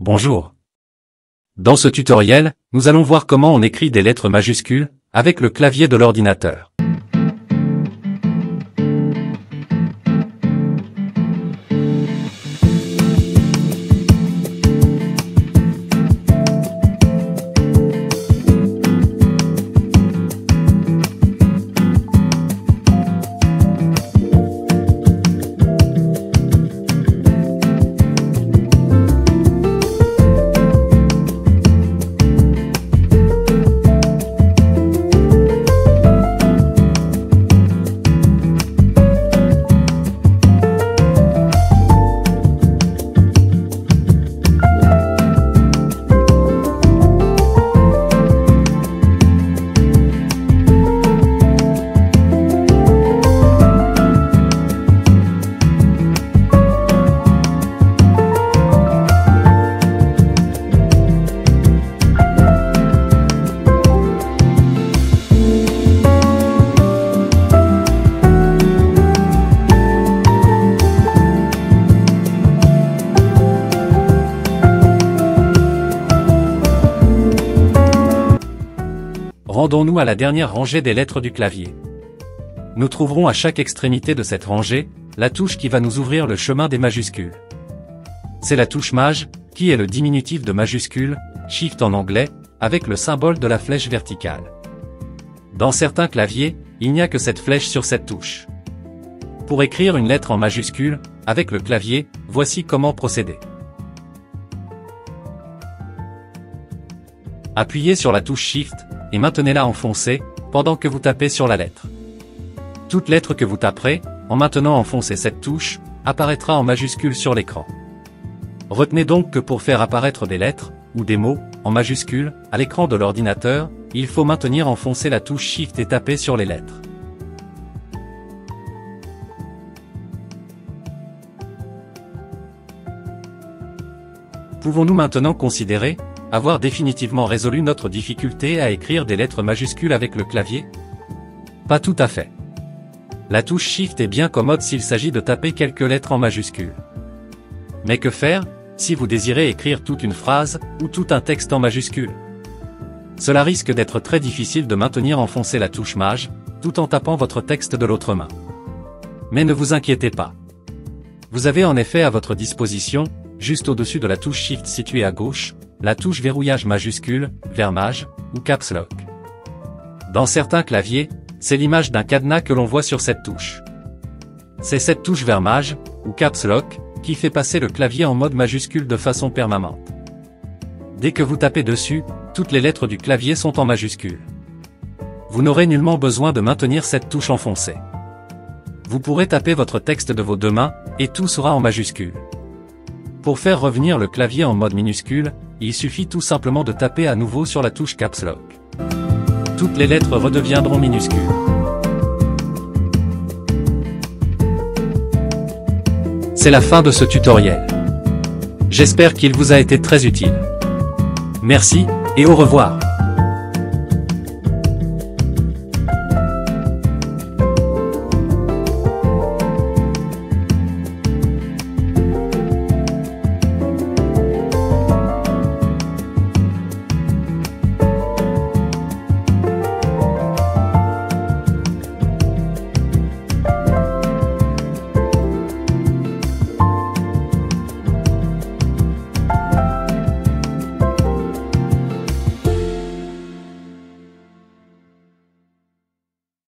Bonjour. Dans ce tutoriel, nous allons voir comment on écrit des lettres majuscules avec le clavier de l'ordinateur. Rendons-nous à la dernière rangée des lettres du clavier. Nous trouverons à chaque extrémité de cette rangée, la touche qui va nous ouvrir le chemin des majuscules. C'est la touche Maj, qui est le diminutif de majuscule, Shift en anglais, avec le symbole de la flèche verticale. Dans certains claviers, il n'y a que cette flèche sur cette touche. Pour écrire une lettre en majuscule, avec le clavier, voici comment procéder. Appuyez sur la touche Shift, et maintenez-la enfoncée, pendant que vous tapez sur la lettre. Toute lettre que vous taperez, en maintenant enfoncer cette touche, apparaîtra en majuscule sur l'écran. Retenez donc que pour faire apparaître des lettres, ou des mots, en majuscule, à l'écran de l'ordinateur, il faut maintenir enfoncée la touche Shift et taper sur les lettres. Pouvons-nous maintenant considérer avoir définitivement résolu notre difficulté à écrire des lettres majuscules avec le clavier? Pas tout à fait. La touche Shift est bien commode s'il s'agit de taper quelques lettres en majuscules. Mais que faire, si vous désirez écrire toute une phrase, ou tout un texte en majuscules? Cela risque d'être très difficile de maintenir enfoncée la touche Maj, tout en tapant votre texte de l'autre main. Mais ne vous inquiétez pas. Vous avez en effet à votre disposition, juste au-dessus de la touche Shift située à gauche, la touche verrouillage majuscule, Vermaj, ou Caps Lock. Dans certains claviers, c'est l'image d'un cadenas que l'on voit sur cette touche. C'est cette touche Vermaj, ou Caps Lock, qui fait passer le clavier en mode majuscule de façon permanente. Dès que vous tapez dessus, toutes les lettres du clavier sont en majuscule. Vous n'aurez nullement besoin de maintenir cette touche enfoncée. Vous pourrez taper votre texte de vos deux mains, et tout sera en majuscule. Pour faire revenir le clavier en mode minuscule, il suffit tout simplement de taper à nouveau sur la touche Caps Lock. Toutes les lettres redeviendront minuscules. C'est la fin de ce tutoriel. J'espère qu'il vous a été très utile. Merci, et au revoir.